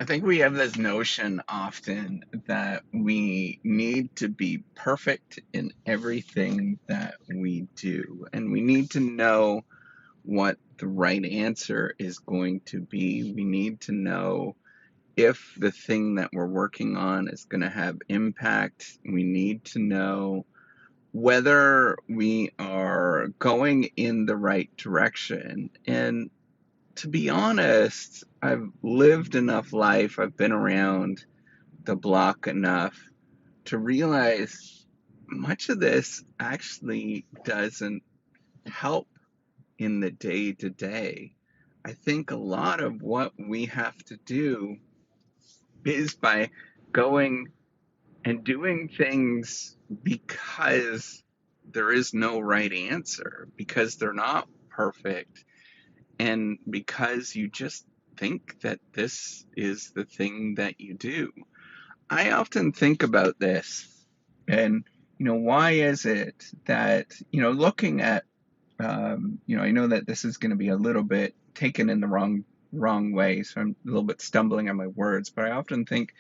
I think we have this notion often that we need to be perfect in everything that we do, and we need to know what the right answer is going to be. We need to know if the thing that we're working on is going to have impact. We need to know whether we are going in the right direction. And to be honest, I've lived enough life, I've been around the block enough to realize much of this actually doesn't help in the day to day. I think a lot of what we have to do is by going and doing things because there is no right answer, because they're not perfect, and because you just think that this is the thing that you do. I often think about this and, why is it that, looking at, I know that this is going to be a little bit taken in the wrong way, so I'm a little bit stumbling on my words, but I often think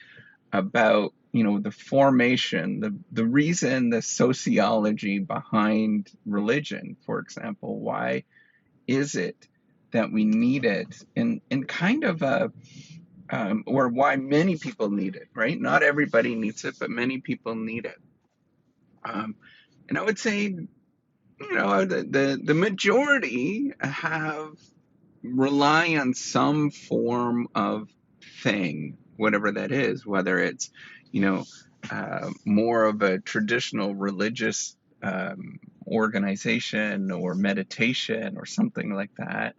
about, the formation, the reason, the sociology behind religion, for example. Why is it that we need it in kind of a or why many people need it, right? Not everybody needs it, but many people need it. Um, and I would say, the majority have rely on some form of thing, whatever that is, whether it's, you know, more of a traditional religious organization or meditation or something like that.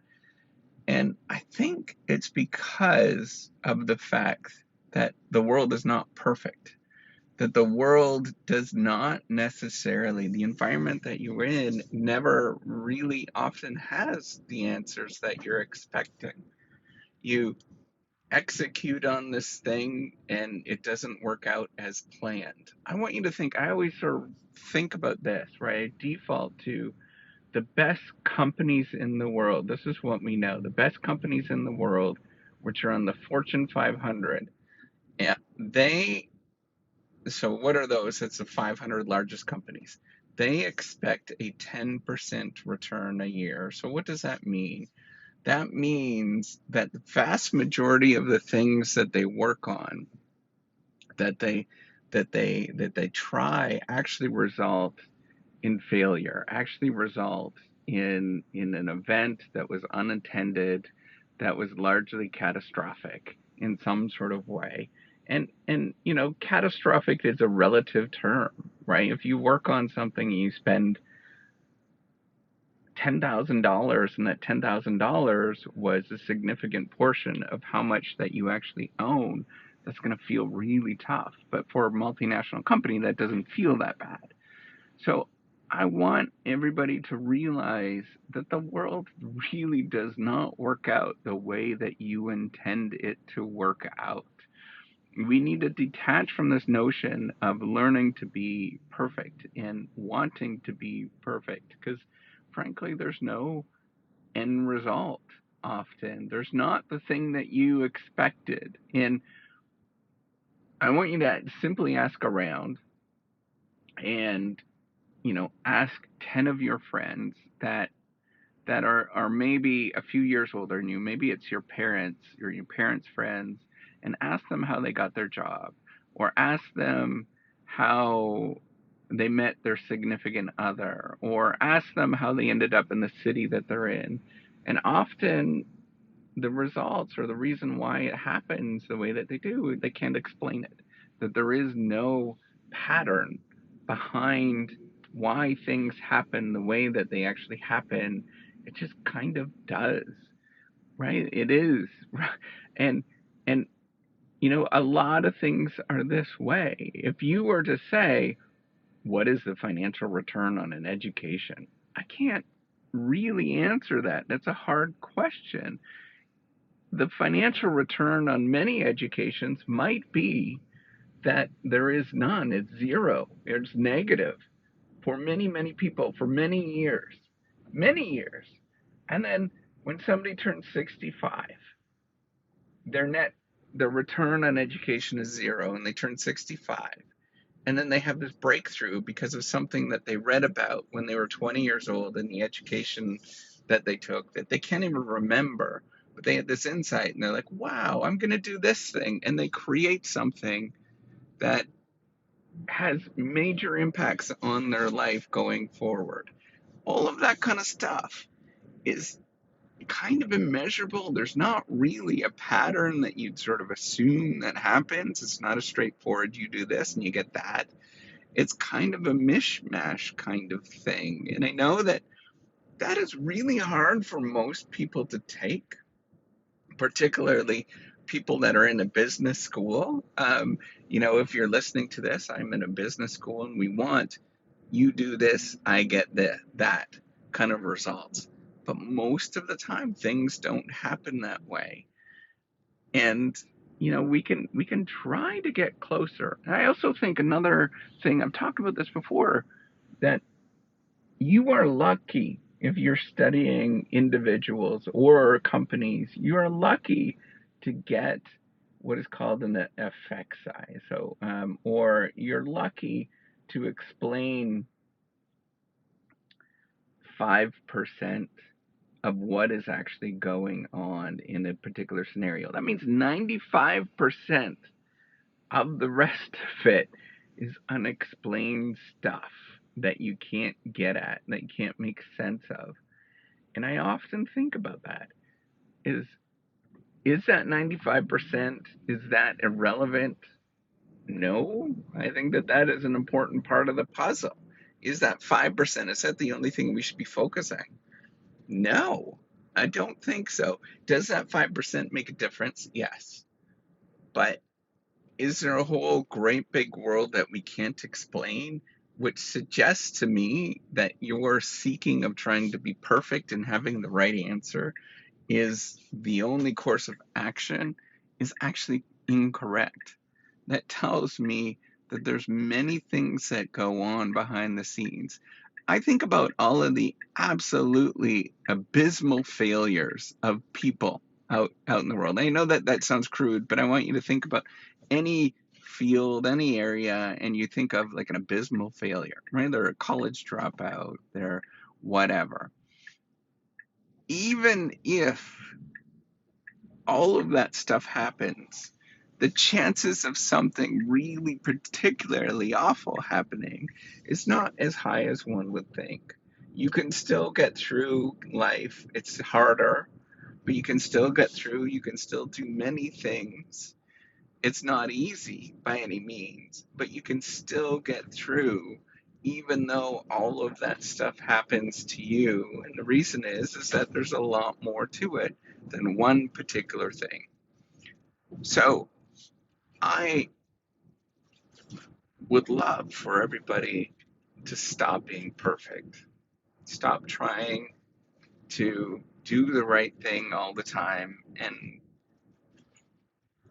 And I think it's because of the fact that the world is not perfect, that the world does not necessarily, the environment that you're in never really often has the answers that you're expecting. You execute on this thing and it doesn't work out as planned. I want you to think, I always sort of think about this, right? I default to the best companies in the world. This is what we know. The best companies in the world, which are on the Fortune 500, yeah, so what are those? It's the 500 largest companies. They expect a 10% return a year. So what does that mean? That means that the vast majority of the things that they work on, that they try, actually result in failure, actually result in an event that was unintended, that was largely catastrophic in some sort of way. And catastrophic is a relative term, right? If you work on something and you spend $10,000 and that $10,000 was a significant portion of how much that you actually own, that's going to feel really tough. But for a multinational company, that doesn't feel that bad. So I want everybody to realize that the world really does not work out the way that you intend it to work out. We need to detach from this notion of learning to be perfect and wanting to be perfect, because frankly, there's no end result often. There's not the thing that you expected. And I want you to simply ask around and ask 10 of your friends that are maybe a few years older than you. Maybe it's your parents or your parents' friends, and ask them how they got their job, or ask them how they met their significant other, or ask them how they ended up in the city that they're in. And often the results or the reason why it happens the way that they do, they can't explain it. That there is no pattern behind why things happen the way that they actually happen. It just kind of does, right? It is. And and a lot of things are this way. If you were to say, what is the financial return on an education? I can't really answer that. That's a hard question. The financial return on many educations might be that there is none. It's zero. It's negative for many, many people for many years. Many years. And then when somebody turns 65, their net the return on education is zero and they turn 65. And then they have this breakthrough because of something that they read about when they were 20 years old in the education that they took that they can't even remember. But they had this insight and they're like, wow, I'm going to do this thing. And they create something that has major impacts on their life going forward. All of that kind of stuff is kind of immeasurable. There's not really a pattern that you'd sort of assume that happens. It's not a straightforward, you do this and you get that. It's kind of a mishmash kind of thing. And I know that that is really hard for most people to take, particularly people that are in a business school. If you're listening to this, I'm in a business school and we want you do this, I get that kind of results. But most of the time, things don't happen that way. And we can try to get closer. I also think another thing, I've talked about this before, that you are lucky if you're studying individuals or companies. You are lucky to get what is called an effect size. So, or you're lucky to explain 5% of what is actually going on in a particular scenario. That means 95% of the rest of it is unexplained stuff that you can't get at, that you can't make sense of. And I often think about that. Is that 95%, is that irrelevant? No, I think that is an important part of the puzzle. Is that 5%, is that the only thing we should be focusing? No, I don't think so. Does that 5% make a difference? Yes. But is there a whole great big world that we can't explain? Which suggests to me that your seeking of trying to be perfect and having the right answer is the only course of action is actually incorrect. That tells me that there's many things that go on behind the scenes. I think about all of the absolutely abysmal failures of people out in the world. I know that sounds crude, but I want you to think about any field, any area, and you think of like an abysmal failure, right? They're a college dropout, they're whatever. Even if all of that stuff happens, the chances of something really particularly awful happening is not as high as one would think. You can still get through life. It's harder, but you can still get through. You can still do many things. It's not easy by any means, but you can still get through even though all of that stuff happens to you. And the reason is that there's a lot more to it than one particular thing. So I would love for everybody to stop being perfect. Stop trying to do the right thing all the time and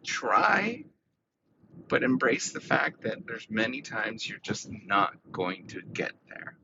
try, but embrace the fact that there's many times you're just not going to get there.